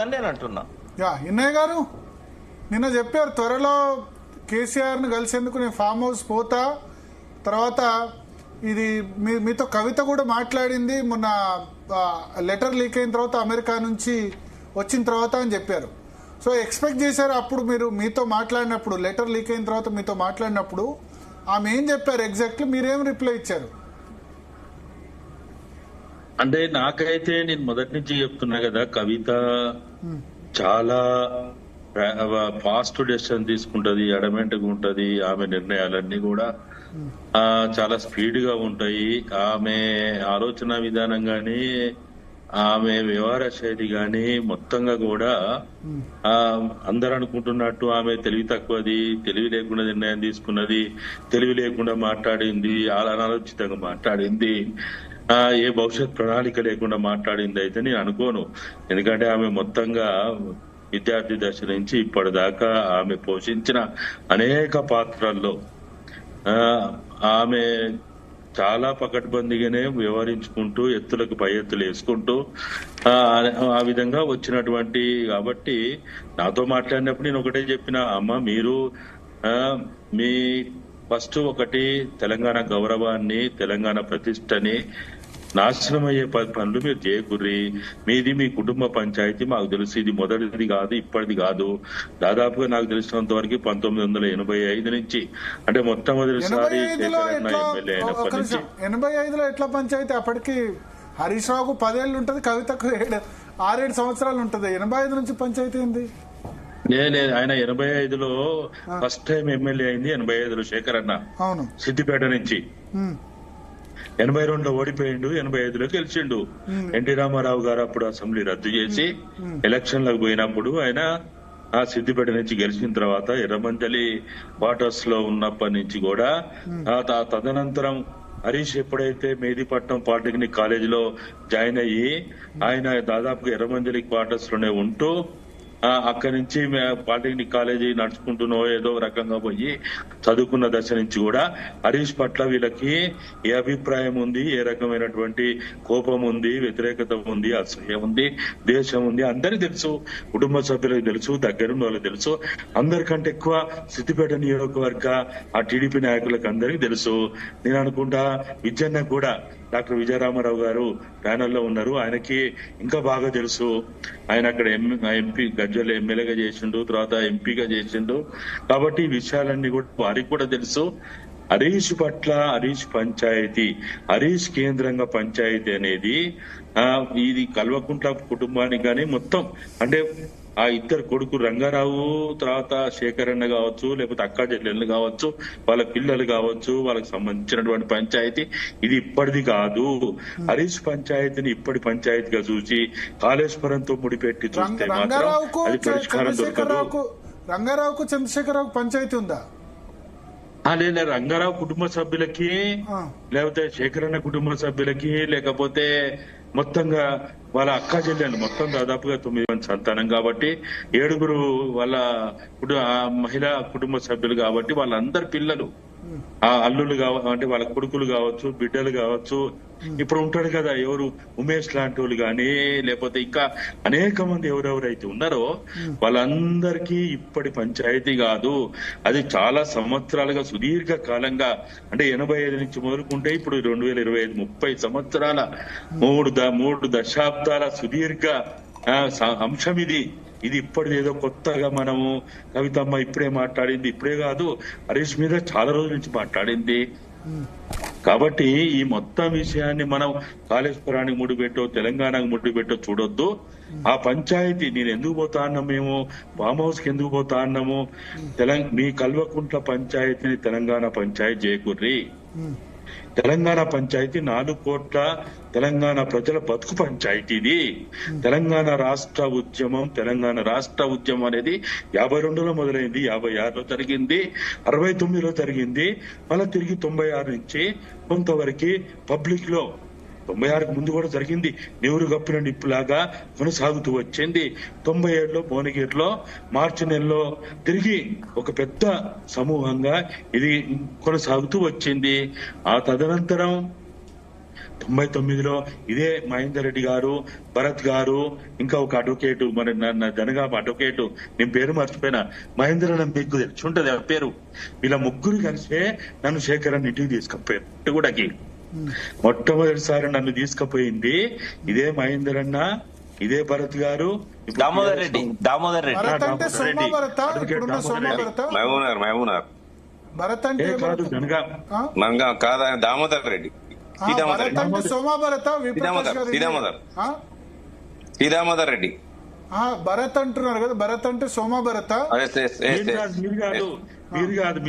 అని నేను అంటున్నా. ఇన్నయ్య గారు నిన్న చెప్పారు త్వరలో కేసీఆర్ ను కలిసేందుకు నేను ఫామ్ హౌస్ పోతా, తర్వాత ఇది మీతో కవిత కూడా మాట్లాడింది మొన్న లెటర్ లీక్ అయిన తర్వాత అమెరికా నుంచి వచ్చిన తర్వాత అని చెప్పారు. సో ఎక్స్పెక్ట్ చేశారు అప్పుడు మీరు మీతో మాట్లాడినప్పుడు, లెటర్ లీక్ అయిన తర్వాత మీతో మాట్లాడినప్పుడు ఆమె ఏం చెప్పారు ఎగ్జాక్ట్లీ, మీరేం రిప్లై ఇచ్చారు? అంటే నాకైతే నేను మొదటి నుంచి చెప్తున్నా కదా, కవిత చాలా ఫాస్ట్ డెసిషన్ తీసుకుంటది, అడమెంట్ గా ఉంటది. ఆమె నిర్ణయాలన్నీ కూడా చాలా స్పీడ్ గా ఉంటాయి. ఆమె ఆలోచన విధానం గాని, ఆమె వ్యవహార శైలి గాని మొత్తంగా కూడా అందరు అనుకుంటున్నట్టు ఆమె తెలివి తక్కువది, తెలివి లేకుండా నిర్ణయం తీసుకున్నది, తెలివి లేకుండా మాట్లాడింది, అనాలోచితంగా మాట్లాడింది, ఏ భవిష్యత్ ప్రణాళిక లేకుండా మాట్లాడింది అయితే నేను అనుకోను. ఎందుకంటే ఆమె మొత్తంగా విద్యార్థి దశ నుంచి ఇప్పటిదాకా ఆమె పోషించిన అనేక పాత్రల్లో ఆమె చాలా పకడ్బందీగానే వ్యవహరించుకుంటూ ఎత్తులకు పై ఎత్తులు వేసుకుంటూ ఆ విధంగా వచ్చినటువంటి. కాబట్టి నాతో మాట్లాడినప్పుడు నేను ఒకటే చెప్పిన, అమ్మ మీరు మీ ఫస్ట్ ఒకటి తెలంగాణ గౌరవాన్ని, తెలంగాణ ప్రతిష్టని నాశనం అయ్యే పనులు మీరు చేయకుర్రి. మీది మీ కుటుంబ పంచాయతీ మాకు తెలుసు, ఇది మొదటిది కాదు, ఇప్పటిది కాదు. దాదాపుగా నాకు తెలిసినంత వరకు 1985 నుంచి, అంటే మొట్టమొదటిసారి ఎమ్మెల్యే అయినప్పటి నుంచి. 85లో ఎట్లా పంచాయతీ? అప్పటికి హరీష్ రావుకు 10 ఏళ్ళు ఉంటది, కవితకు 6-7 సంవత్సరాలు ఉంటది. 85 నుంచి పంచాయతీ ఏంది? ఆయన 85లో ఫస్ట్ టైం ఎమ్మెల్యే అయింది. 85లో శేఖర్ అన్న సిద్దిపేట నుంచి. 82లో ఓడిపోయిండు, 85లో గెలిచిండు. ఎన్టీ రామారావు గారు అప్పుడు అసెంబ్లీ రద్దు చేసి ఎలక్షన్లకు పోయినప్పుడు ఆయన ఆ సిద్దిపేట నుంచి గెలిచిన తర్వాత ఎర్రమంజలి క్వార్టర్స్ లో ఉన్నప్పటి నుంచి కూడా తదనంతరం హరీష్ ఎప్పుడైతే మేదీపట్నం పాలిటెక్నిక్ కాలేజీలో జాయిన్ అయ్యి ఆయన దాదాపుగా ఎర్రమంజలి క్వార్టర్స్ లోనే ఉంటూ అక్కడి నుంచి పాలిటెక్నిక్ కాలేజీ నడుచుకుంటున్నో ఏదో రకంగా పోయి చదువుకున్న దశ నుంచి కూడా హరీష్ పట్ల వీళ్ళకి ఏ అభిప్రాయం ఉంది, ఏ రకమైనటువంటి కోపం ఉంది, వ్యతిరేకత ఉంది, అసూయ ఉంది, దేశం ఉంది, అందరికి తెలుసు. కుటుంబ సభ్యులకు తెలుసు, దగ్గరున్న వాళ్ళకి తెలుసు. అందరికంటే ఎక్కువ సిద్దిపేట నియోజకవర్గ ఆ టీడీపీ నాయకులకు అందరికీ తెలుసు. నేను అనుకుంటా విజయన్న కూడా, డాక్టర్ విజయరామారావు గారు ప్యానెల్లో ఉన్నారు, ఆయనకి ఇంకా బాగా తెలుసు. ఆయన అక్కడ ఎంపీ గజ్వల్ ఎమ్మెల్యేగా చేసిండు, తర్వాత ఎంపీగా చేసిండు. కాబట్టి ఈ విషయాలన్నీ కూడా వారికి కూడా తెలుసు. హరీష్ పట్ల, హరీష్ పంచాయతీ, హరీష్ కేంద్రంగా పంచాయతీ అనేది ఇది కల్వకుంట్ల కుటుంబానికి కానీ మొత్తం, అంటే ఆ ఇద్దరు కొడుకు రంగారావు, తర్వాత శేఖర్ అన్న కావచ్చు, లేకపోతే అక్కా చెల్లెళ్ళు కావచ్చు, వాళ్ళ పిల్లలు కావచ్చు, వాళ్ళకి సంబంధించినటువంటి పంచాయతీ ఇది ఇప్పటిది కాదు. హరీష్ పంచాయతీని ఇప్పటి పంచాయతీగా చూసి కాళేశ్వరంతో ముడిపెట్టి చూస్తే మాత్రం అది పరిష్కారం దొరకదు. రంగారావుకు చంద్రశేఖరరావు పంచాయతీ ఉందా? లేదా రంగారావు కుటుంబ సభ్యులకి, లేకపోతే శేఖరన్న కుటుంబ సభ్యులకి, లేకపోతే మొత్తంగా వాళ్ళ అక్కా చెల్లెలు మొత్తం దాదాపుగా 9 మంది సంతానం కాబట్టి 7 వాళ్ళ మహిళా కుటుంబ సభ్యులు కాబట్టి వాళ్ళందరి పిల్లలు, ఆ అల్లుళ్ళు అంటే వాళ్ళ కొడుకులు కావచ్చు, బిడ్డలు కావచ్చు. ఇప్పుడు ఉంటాడు కదా ఎవరు, ఉమేష్ లాంటి వాళ్ళు కానీ, లేకపోతే ఇంకా అనేక మంది ఎవరెవరైతే ఉన్నారో వాళ్ళందరికీ ఇప్పటి పంచాయతీ కాదు. అది చాలా సంవత్సరాలుగా, సుదీర్ఘ కాలంగా, అంటే 85 నుంచి మొదలుకుంటే ఇప్పుడు 2025 30 సంవత్సరాల 3 దశాబ్దాల సుదీర్ఘ అంశం ఇది. ఇది ఇప్పటిది ఏదో కొత్తగా మనము కవితమ్మ ఇప్పుడే మాట్లాడింది, ఇప్పుడే కాదు, హరీష్ మీద చాలా రోజుల నుంచి మాట్లాడింది. కాబట్టి ఈ మొత్తం విషయాన్ని మనం కాళేశ్వరానికి ముడిపెట్టో, తెలంగాణకు ముడిపెట్టో చూడొద్దు. ఆ పంచాయతీ నేను ఎందుకు పోతా అన్నాం, మేము ఫామ్ హౌస్ కి ఎందుకు పోతా అన్నాము, మీ కల్వకుంట్ల పంచాయతీని తెలంగాణ పంచాయతీ చేయకుర్రి. తెలంగాణ పంచాయతీ 4 కోట్ల తెలంగాణ ప్రజల బతుకు పంచాయతీది. తెలంగాణ రాష్ట్ర ఉద్యమం అనేది 52లో మొదలైంది, 56లో జరిగింది, 69లో జరిగింది, మళ్ళీ తిరిగి 96 నుంచి కొంతవరకు పబ్లిక్ లో 96కు ముందు కూడా జరిగింది, నెవరు కప్పిన నిప్పులాగా కొనసాగుతూ వచ్చింది. 97లో భువనగిరిలో మార్చి నెలలో తిరిగి ఒక పెద్ద సమూహంగా ఇది కొనసాగుతూ వచ్చింది. ఆ తదనంతరం 99లో ఇదే మహేందర్ రెడ్డి గారు, భరత్ గారు, ఇంకా ఒక అడ్వకేట్, మరి జనగామ అడ్వకేట్, నేను పేరు మర్చిపోయినా, మహేందర్ అని మీకు తెలిసి ఉంటది ఆ పేరు. వీళ్ళ ముగ్గురు కలిసే నన్ను శేఖర్ అని ఇంటికి తీసుకుపోయారు కూడా. మొట్టమొదటిసారి నన్ను తీసుకుపోయింది ఇదే మహేందర్ అన్న, ఇదే భరత్ గారు, దామోదర్ రెడ్డి. భరత్ అంటే సోమా భరత, ఇప్పుడున్న సోమా భరత. మహబూబ్ భరత్ అంటే కాదు జనగామ. కాదా దామోదర్ రెడ్డి, భరత్ అంటే సోమా భరత, విప్రకాష్ గారు శ్రీదామోదర్ రెడ్డి. భరత్ అంటున్నారు కదా, భరత్ అంటే సోమా భరత. అదే మీరు కాదు, మీరు కాదు.